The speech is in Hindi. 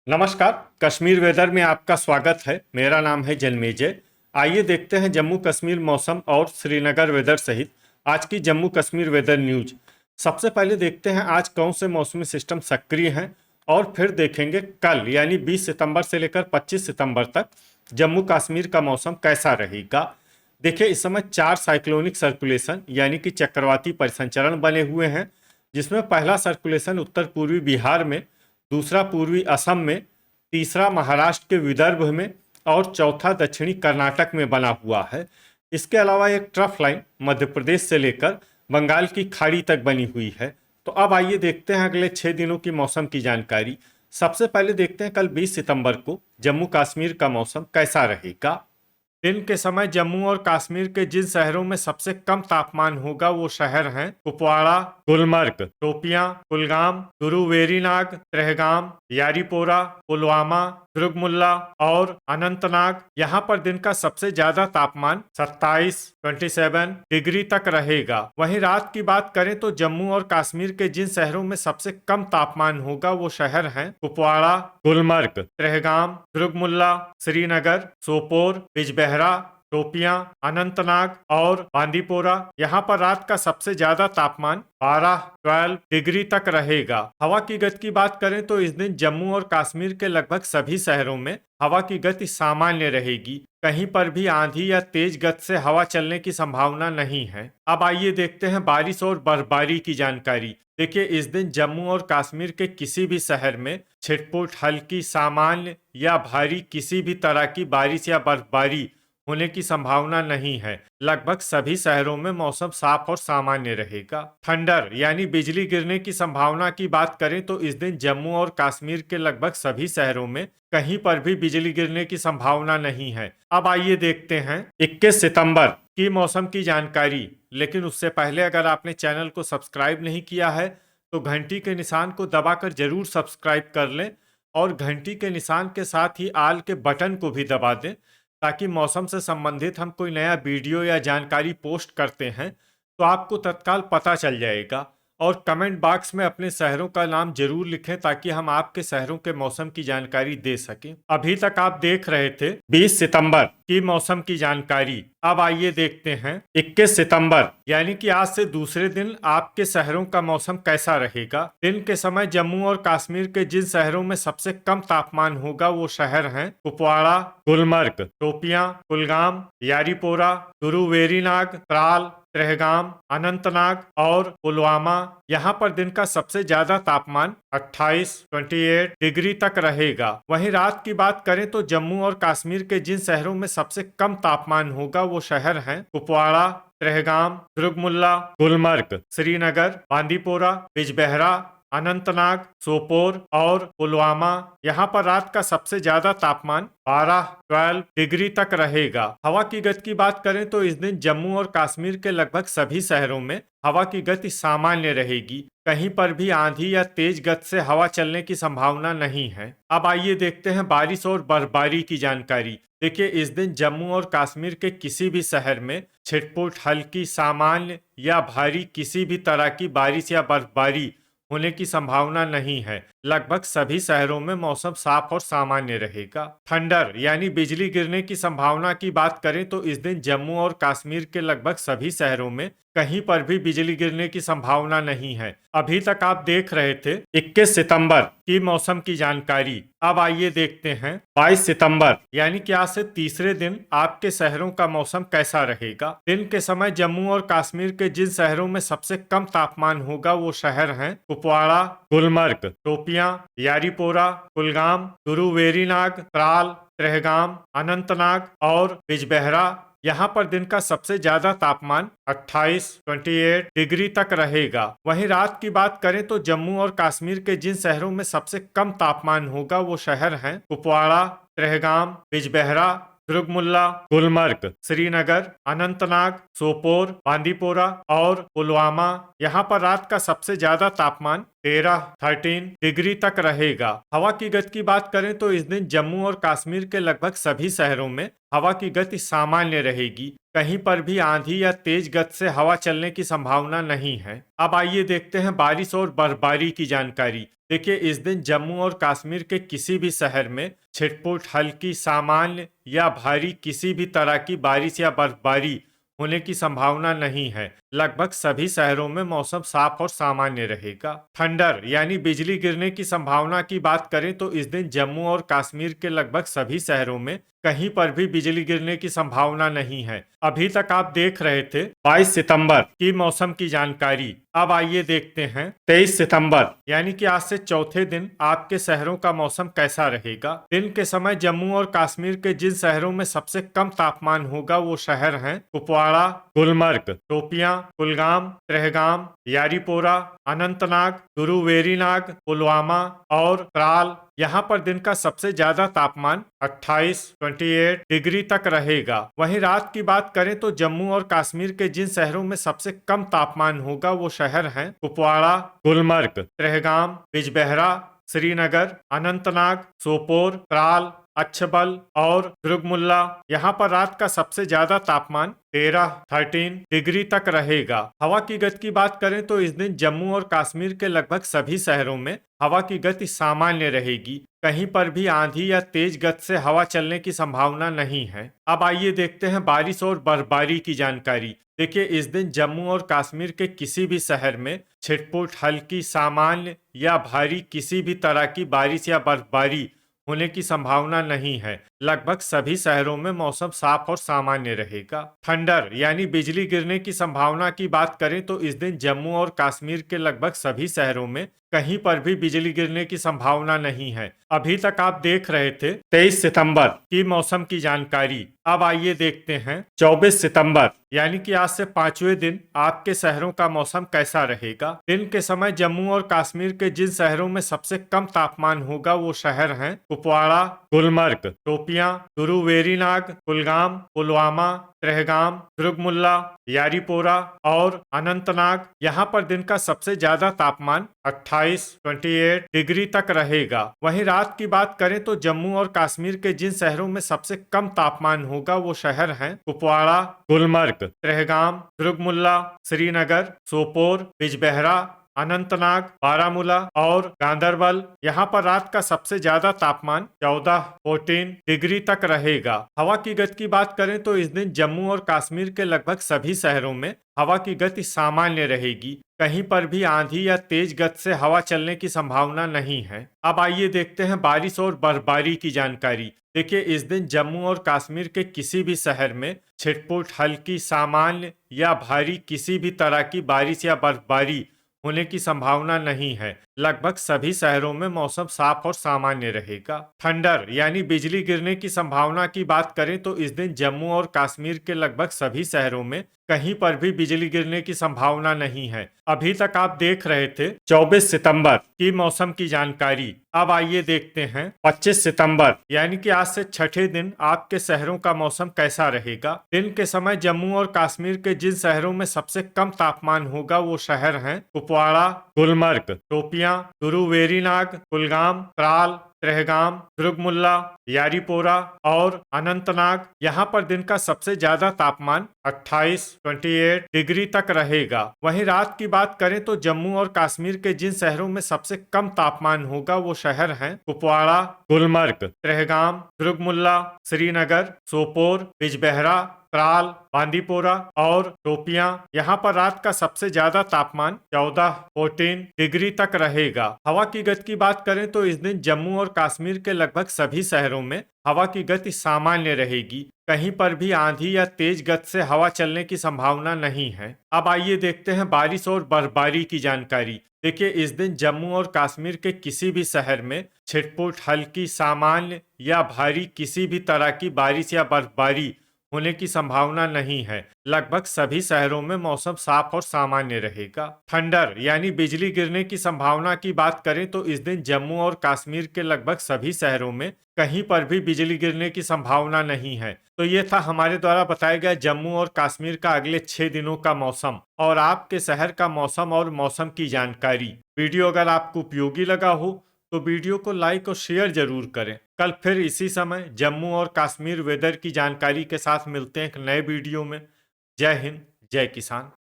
नमस्कार। कश्मीर वेदर में आपका स्वागत है। मेरा नाम है जन्मेजय। आइए देखते हैं जम्मू कश्मीर मौसम और श्रीनगर वेदर सहित आज की जम्मू कश्मीर वेदर न्यूज। सबसे पहले देखते हैं आज कौन से मौसमी सिस्टम सक्रिय हैं और फिर देखेंगे कल यानी 20 सितंबर से लेकर 25 सितंबर तक जम्मू कश्मीर का मौसम कैसा रहेगा। देखिए, इस समय 4 साइक्लोनिक सर्कुलेशन यानी कि चक्रवाती परिसंचरण बने हुए हैं, जिसमें पहला सर्कुलेशन उत्तर पूर्वी बिहार में, दूसरा पूर्वी असम में, तीसरा महाराष्ट्र के विदर्भ में और चौथा दक्षिणी कर्नाटक में बना हुआ है। इसके अलावा एक ट्रफ लाइन मध्य प्रदेश से लेकर बंगाल की खाड़ी तक बनी हुई है। तो अब आइए देखते हैं अगले 6 दिनों की मौसम की जानकारी। सबसे पहले देखते हैं कल 20 सितंबर को जम्मू कश्मीर का मौसम कैसा रहेगा। दिन के समय जम्मू और कश्मीर के जिन शहरों में सबसे कम तापमान होगा वो शहर हैं कुपवाड़ा, गुलमर्ग, शोपियां, कुलगाम, गुरुवेरीनाग, त्रेहगाम, यारीपोरा, पुलवामा, दुर्गमुल्ला और अनंतनाग। यहाँ पर दिन का सबसे ज्यादा तापमान 27 डिग्री तक रहेगा। वहीं रात की बात करें तो जम्मू और कश्मीर के जिन शहरों में सबसे कम तापमान होगा वो शहर हैं कुपवाड़ा, गुलमर्ग, त्रेहगाम, दुर्गमुल्ला, श्रीनगर, सोपोर, बिजबेहरा, शोपियां, अनंतनाग और बांदीपोरा। यहाँ पर रात का सबसे ज्यादा तापमान 12 डिग्री तक रहेगा। हवा की गति की बात करें तो इस दिन जम्मू और कश्मीर के लगभग सभी शहरों में हवा की गति सामान्य रहेगी। कहीं पर भी आंधी या तेज गति से हवा चलने की संभावना नहीं है। अब आइए देखते हैं बारिश और बर्फबारी की जानकारी। देखिए, इस दिन जम्मू और कश्मीर के किसी भी शहर में छिटपुट, हल्की, सामान्य या भारी किसी भी तरह की बारिश या बर्फबारी होने की संभावना नहीं है। लगभग सभी शहरों में मौसम साफ और सामान्य रहेगा। थंडर यानी बिजली गिरने की संभावना की बात करें तो इस दिन जम्मू और कश्मीर के लगभग सभी शहरों में कहीं पर भी बिजली गिरने की संभावना नहीं है। अब आइए देखते हैं 21 सितंबर की मौसम की जानकारी। लेकिन उससे पहले अगर आपने चैनल को सब्सक्राइब नहीं किया है तो घंटी के निशान को दबाकर जरूर सब्सक्राइब कर लें और घंटी के निशान के साथ ही आल के बटन को भी दबा दें, ताकि मौसम से संबंधित हम कोई नया वीडियो या जानकारी पोस्ट करते हैं तो आपको तत्काल पता चल जाएगा। और कमेंट बॉक्स में अपने शहरों का नाम जरूर लिखें ताकि हम आपके शहरों के मौसम की जानकारी दे सकें। अभी तक आप देख रहे थे 20 सितंबर की मौसम की जानकारी। अब आइए देखते हैं 21 सितंबर यानी कि आज से दूसरे दिन आपके शहरों का मौसम कैसा रहेगा। दिन के समय जम्मू और कश्मीर के जिन शहरों में सबसे कम तापमान होगा वो शहर हैं कुपवाड़ा, गुलमर्ग, शोपियां, कुलगाम, यारीपोरा, गुरुवेरीनाग, त्राल, त्रेहगाम, अनंतनाग और पुलवामा। यहाँ पर दिन का सबसे ज्यादा तापमान 28 डिग्री तक रहेगा। वहीं रात की बात करें तो जम्मू और कश्मीर के जिन शहरों में सबसे कम तापमान होगा वो शहर हैं कुपवाड़ा, त्रेहगाम, दुर्गमुल्ला, गुलमर्ग, श्रीनगर, बांदीपोरा, बिजबेहरा, अनंतनाग, सोपोर और पुलवामा। यहाँ पर रात का सबसे ज्यादा तापमान 12 डिग्री तक रहेगा। हवा की गति की बात करें तो इस दिन जम्मू और कश्मीर के लगभग सभी शहरों में हवा की गति सामान्य रहेगी। कहीं पर भी आंधी या तेज गति से हवा चलने की संभावना नहीं है। अब आइए देखते हैं बारिश और बर्फबारी की जानकारी। देखिए, इस दिन जम्मू और कश्मीर के किसी भी शहर में छिटपुट, हल्की, सामान्य या भारी किसी भी तरह की बारिश या बर्फबारी होने की संभावना नहीं है। लगभग सभी शहरों में मौसम साफ और सामान्य रहेगा। थंडर यानी बिजली गिरने की संभावना की बात करें तो इस दिन जम्मू और कश्मीर के लगभग सभी शहरों में कहीं पर भी बिजली गिरने की संभावना नहीं है। अभी तक आप देख रहे थे 21 सितंबर की मौसम की जानकारी। अब आइए देखते हैं 22 सितंबर यानी कि आज से तीसरे दिन आपके शहरों का मौसम कैसा रहेगा। दिन के समय जम्मू और कश्मीर के जिन शहरों में सबसे कम तापमान होगा वो शहर हैं कुपवाड़ा, गुलमर्ग, शोपियां, यारीपोरा, कुलगाम, गुरुवेरीनाग, त्राल, त्रेहगाम, अनंतनाग और बिजबेहरा। यहाँ पर दिन का सबसे ज्यादा तापमान 28 डिग्री तक रहेगा। वहीं रात की बात करें तो जम्मू और कश्मीर के जिन शहरों में सबसे कम तापमान होगा वो शहर हैं कुपवाड़ा, त्रेहगाम, बिजबेहरा, दुर्गमुल्ला, गुलमर्ग, श्रीनगर, अनंतनाग, सोपोर, बांदीपोरा और पुलवामा। यहाँ पर रात का सबसे ज्यादा तापमान 13 डिग्री तक रहेगा। हवा की गति की बात करें तो इस दिन जम्मू और कश्मीर के लगभग सभी शहरों में हवा की गति सामान्य रहेगी। कहीं पर भी आंधी या तेज गति से हवा चलने की संभावना नहीं है। अब आइए देखते हैं बारिश और बर्फबारी की जानकारी। देखिए, इस दिन जम्मू और कश्मीर के किसी भी शहर में छिटपुट, हल्की, सामान्य या भारी किसी भी तरह की बारिश या बर्फबारी होने की संभावना नहीं है। लगभग सभी शहरों में मौसम साफ और सामान्य रहेगा। थंडर यानी बिजली गिरने की संभावना की बात करें तो इस दिन जम्मू और कश्मीर के लगभग सभी शहरों में कहीं पर भी बिजली गिरने की संभावना नहीं है। अभी तक आप देख रहे थे 22 सितंबर की मौसम की जानकारी। अब आइए देखते हैं 23 सितंबर यानी कि आज से चौथे दिन आपके शहरों का मौसम कैसा रहेगा। दिन के समय जम्मू और कश्मीर के जिन शहरों में सबसे कम तापमान होगा वो शहर हैं कुपवाड़ा, गुलमर्ग, शोपियां, कुलगाम, त्रेहगाम, यारीपोरा, अनंतनाग, गुरुवेरीनाग, पुलवामा और त्राल। यहाँ पर दिन का सबसे ज्यादा तापमान 28 डिग्री तक रहेगा। वहीं रात की बात करें तो जम्मू और कश्मीर के जिन शहरों में सबसे कम तापमान होगा वो शहर हैं कुपवाड़ा, गुलमर्ग, त्रेहगाम, बिजबेहरा, श्रीनगर, अनंतनाग, सोपोर, त्राल, अच्छबल और दुर्गमुल्ला। यहाँ पर रात का सबसे ज्यादा तापमान 13 डिग्री तक रहेगा। हवा की गति की बात करें तो इस दिन जम्मू और कश्मीर के लगभग सभी शहरों में हवा की गति सामान्य रहेगी। कहीं पर भी आंधी या तेज गति से हवा चलने की संभावना नहीं है। अब आइए देखते हैं बारिश और बर्फबारी की जानकारी। देखिए, इस दिन जम्मू और कश्मीर के किसी भी शहर में छिटपुट, हल्की, सामान्य या भारी किसी भी तरह की बारिश या बर्फबारी होने की संभावना नहीं है। लगभग सभी शहरों में मौसम साफ और सामान्य रहेगा। थंडर यानी बिजली गिरने की संभावना की बात करें तो इस दिन जम्मू और कश्मीर के लगभग सभी शहरों में कहीं पर भी बिजली गिरने की संभावना नहीं है। अभी तक आप देख रहे थे 23 सितंबर की मौसम की जानकारी। अब आइए देखते हैं 24 सितंबर यानी कि आज से 5वें दिन आपके शहरों का मौसम कैसा रहेगा। दिन के समय जम्मू और कश्मीर के जिन शहरों में सबसे कम तापमान होगा वो शहर हैं कुपवाड़ा, गुलमर्ग, शोपियां, गुरुवेरीनाग, कुलगाम, पुलवामा, त्रेहगाम, दुर्गमुल्ला, यारीपोरा और अनंतनाग। यहाँ पर दिन का सबसे ज्यादा तापमान 28 डिग्री तक रहेगा। वहीं रात की बात करें तो जम्मू और कश्मीर के जिन शहरों में सबसे कम तापमान होगा वो शहर हैं कुपवाड़ा, गुलमर्ग, त्रेहगाम, दुर्गमुल्ला, श्रीनगर, सोपोर, बिजबेहरा, अनंतनाग, बारामूला और गांदरबल। यहाँ पर रात का सबसे ज्यादा तापमान 14 डिग्री तक रहेगा। हवा की गति की बात करें तो इस दिन जम्मू और कश्मीर के लगभग सभी शहरों में हवा की गति सामान्य रहेगी। कहीं पर भी आंधी या तेज गति से हवा चलने की संभावना नहीं है। अब आइए देखते हैं बारिश और बर्फबारी की जानकारी। देखिए, इस दिन जम्मू और कश्मीर के किसी भी शहर में छिटपुट, हल्की, सामान्य या भारी किसी भी तरह की बारिश या बर्फबारी होने की संभावना नहीं है। लगभग सभी शहरों में मौसम साफ और सामान्य रहेगा। थंडर यानी बिजली गिरने की संभावना की बात करें तो इस दिन जम्मू और कश्मीर के लगभग सभी शहरों में कहीं पर भी बिजली गिरने की संभावना नहीं है। अभी तक आप देख रहे थे 24 सितंबर की मौसम की जानकारी। अब आइए देखते हैं 25 सितंबर यानी कि आज से छठे दिन आपके शहरों का मौसम कैसा रहेगा। दिन के समय जम्मू और कश्मीर के जिन शहरों में सबसे कम तापमान होगा वो शहर हैं कुपवाड़ा, गुलमर्ग, शोपियां, गुरुवेरीनाग, कुलगाम, त्राल, त्रेहगाम, दुर्गमुल्ला, यारीपोरा और अनंतनाग। यहाँ पर दिन का सबसे ज्यादा तापमान 28 डिग्री तक रहेगा। वहीं रात की बात करें तो जम्मू और कश्मीर के जिन शहरों में सबसे कम तापमान होगा वो शहर हैं कुपवाड़ा, गुलमर्ग, त्रेहगाम, दुर्गमुल्ला, श्रीनगर, सोपोर, बिजबेहरा, त्राल, बांदीपोरा और शोपियां। यहाँ पर रात का सबसे ज्यादा तापमान 14 डिग्री तक रहेगा। हवा की गति की बात करें तो इस दिन जम्मू और कश्मीर के लगभग सभी शहरों में हवा की गति सामान्य रहेगी। कहीं पर भी आंधी या तेज गति से हवा चलने की संभावना नहीं है। अब आइए देखते हैं बारिश और बर्फबारी की जानकारी। देखिए, इस दिन जम्मू और कश्मीर के किसी भी शहर में छिटपुट, हल्की, सामान्य या भारी किसी भी तरह की बारिश या बर्फबारी होने की संभावना नहीं है। लगभग सभी शहरों में मौसम साफ और सामान्य रहेगा। थंडर यानी बिजली गिरने की संभावना की बात करें तो इस दिन जम्मू और कश्मीर के लगभग सभी शहरों में कहीं पर भी बिजली गिरने की संभावना नहीं है। तो ये था हमारे द्वारा बताया गया जम्मू और कश्मीर का अगले 6 दिनों का मौसम और आपके शहर का मौसम और मौसम की जानकारी। वीडियो अगर आपको उपयोगी लगा हो तो वीडियो को लाइक और शेयर जरूर करें। कल फिर इसी समय जम्मू और कश्मीर वेदर की जानकारी के साथ मिलते हैं एक नए वीडियो में। जय हिंद, जय किसान।